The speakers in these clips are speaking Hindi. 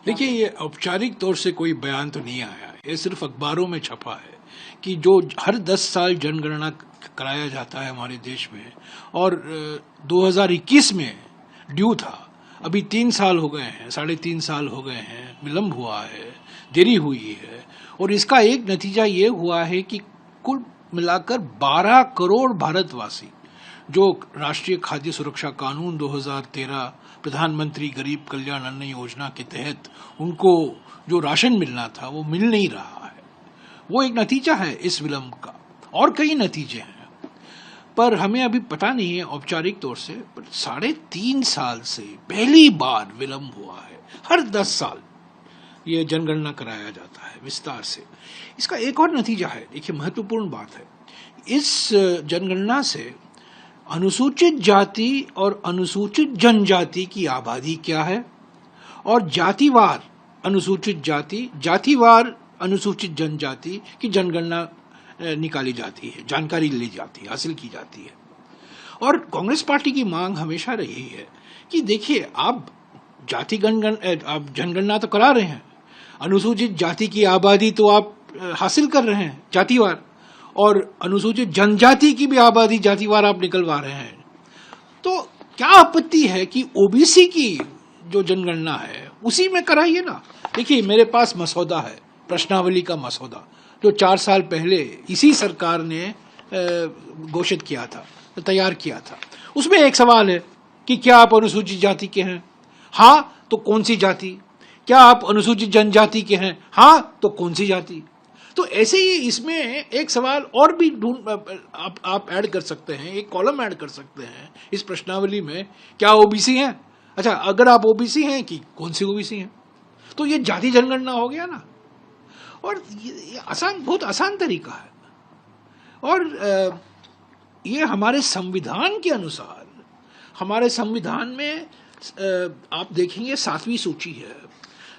देखिए, ये औपचारिक तौर से कोई बयान तो नहीं आया, ये सिर्फ अखबारों में छपा है कि जो हर 10 साल जनगणना कराया जाता है हमारे देश में, और 2021 में ड्यू था, अभी 3 साल हो गए हैं, 3.5 साल हो गए हैं, विलम्ब हुआ है, देरी हुई है, और इसका एक नतीजा ये हुआ है कि कुल मिलाकर 12 करोड़ भारतवासी जो राष्ट्रीय खाद्य सुरक्षा कानून 2013 प्रधानमंत्री गरीब कल्याण अन्न योजना के तहत उनको जो राशन मिलना था वो मिल नहीं रहा है। वो एक नतीजा है इस विलंब का, और कई नतीजे हैं, पर हमें अभी पता नहीं है औपचारिक तौर से, पर 3.5 साल से पहली बार विलंब हुआ है। हर 10 साल ये जनगणना कराया जाता है विस्तार से। इसका एक और नतीजा है, देखिए महत्वपूर्ण बात है, इस जनगणना से अनुसूचित जाति और अनुसूचित जनजाति की आबादी क्या है, और जातिवार अनुसूचित जाति, जातिवार अनुसूचित जनजाति की जनगणना निकाली जाती है, जानकारी ली जाती है, हासिल की जाती है। और कांग्रेस पार्टी की मांग हमेशा रही है कि देखिए, आप आप जनगणना तो करा रहे हैं, अनुसूचित जाति की आबादी तो आप हासिल कर रहे हैं जातिवार, और अनुसूचित जनजाति की भी आबादी जातिवार आप निकलवा रहे हैं, तो क्या आपत्ति है कि ओबीसी की जो जनगणना है उसी में कराइए ना। देखिए, मेरे पास मसौदा है, प्रश्नावली का मसौदा, जो 4 साल पहले इसी सरकार ने घोषित किया था, तैयार किया था। उसमें एक सवाल है कि क्या आप अनुसूचित जाति के हैं? हाँ, तो कौन सी जाति? क्या आप अनुसूचित जनजाति के हैं? हाँ, तो कौन सी जाति? तो ऐसे ही इसमें एक सवाल और भी आप ऐड कर सकते हैं, एक कॉलम ऐड कर सकते हैं इस प्रश्नावली में, क्या ओबीसी हैं? अच्छा, अगर आप ओबीसी हैं कि कौन सी ओबीसी हैं, तो ये जाति जनगणना हो गया ना। और ये बहुत आसान तरीका है। और ये हमारे संविधान के अनुसार, हमारे संविधान में आप देखेंगे 7वीं सूची है,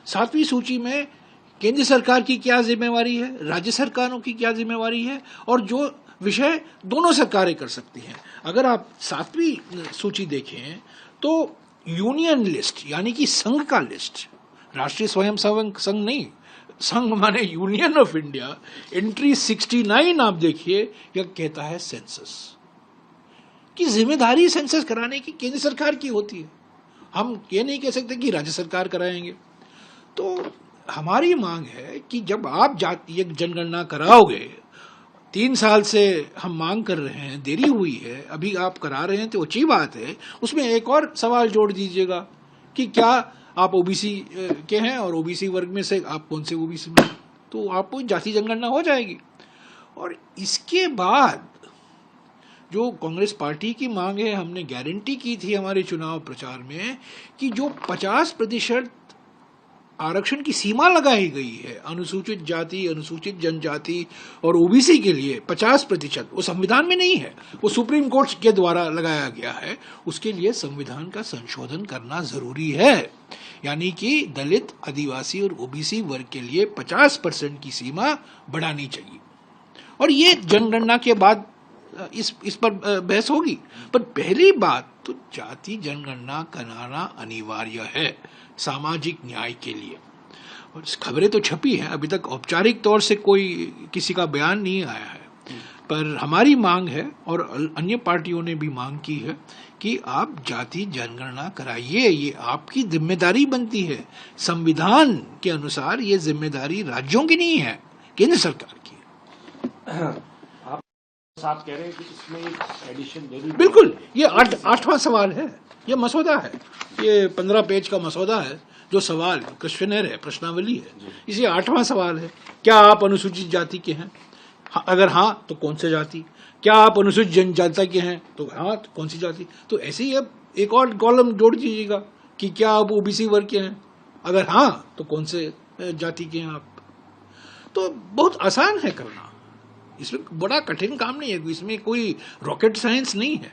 7वीं सूची में केंद्र सरकार की क्या जिम्मेवारी है, राज्य सरकारों की क्या जिम्मेवारी है, और जो विषय दोनों सरकारें कर सकती हैं। अगर आप 7वीं सूची देखें तो यूनियन लिस्ट, यानी कि संघ का लिस्ट, राष्ट्रीय स्वयंसेवक संघ नहीं, संघ माने यूनियन ऑफ इंडिया, एंट्री 69 आप देखिए, यह कहता है सेंसस की जिम्मेदारी सेंसस कराने की केंद्र सरकार की होती है। हम ये नहीं कह सकते कि राज्य सरकार कराएंगे। तो हमारी मांग है कि जब आप ये जनगणना कराओगे, 3 साल से हम मांग कर रहे हैं, देरी हुई है, अभी आप करा रहे हैं तो अच्छी बात है, उसमें एक और सवाल जोड़ दीजिएगा कि क्या आप ओबीसी के हैं, और ओबीसी वर्ग में से आप कौन से ओबीसी में, तो आपको जाति जनगणना हो जाएगी। और इसके बाद जो कांग्रेस पार्टी की मांग है, हमने गारंटी की थी हमारे चुनाव प्रचार में कि जो 50% आरक्षण की सीमा लगाई गई है अनुसूचित जाति, अनुसूचित जनजाति और ओबीसी के लिए 50%, वो संविधान में नहीं है, वो सुप्रीम कोर्ट के द्वारा लगाया गया है। उसके लिए संविधान का संशोधन करना जरूरी है, यानी कि दलित, आदिवासी और ओबीसी वर्ग के लिए 50% की सीमा बढ़ानी चाहिए। और ये जनगणना के बाद इस पर बहस होगी, पर पहली बात तो जाति जनगणना कराना अनिवार्य है सामाजिक न्याय के लिए। और खबरें तो छपी हैं, अभी तक औपचारिक तौर से कोई किसी का बयान नहीं आया है, पर हमारी मांग है और अन्य पार्टियों ने भी मांग की है कि आप जाति जनगणना कराइए, ये आपकी जिम्मेदारी बनती है। संविधान के अनुसार ये जिम्मेदारी राज्यों की नहीं है, केंद्र सरकार की है। आप कह रहे हैं कि इसमें एडिशन जरूरी, बिल्कुल, ये 8वां सवाल है, ये मसौदा है, ये 15 पेज का मसौदा है, जो सवाल क्वेश्चनर है, प्रश्नावली है, इसे 8वां सवाल है, क्या आप अनुसूचित जाति के हैं? अगर हाँ, तो कौन से जाति? क्या आप अनुसूचित जनजाति के हैं? तो हाँ, तो कौन सी जाति? तो ऐसे ही अब एक और कॉलम जोड़ दीजिएगा कि क्या आप ओबीसी वर्ग के हैं? अगर हाँ, तो कौन से जाति के हैं आप? तो बहुत आसान है करना, इसमें बड़ा कठिन काम नहीं है, इसमें कोई रॉकेट साइंस नहीं है।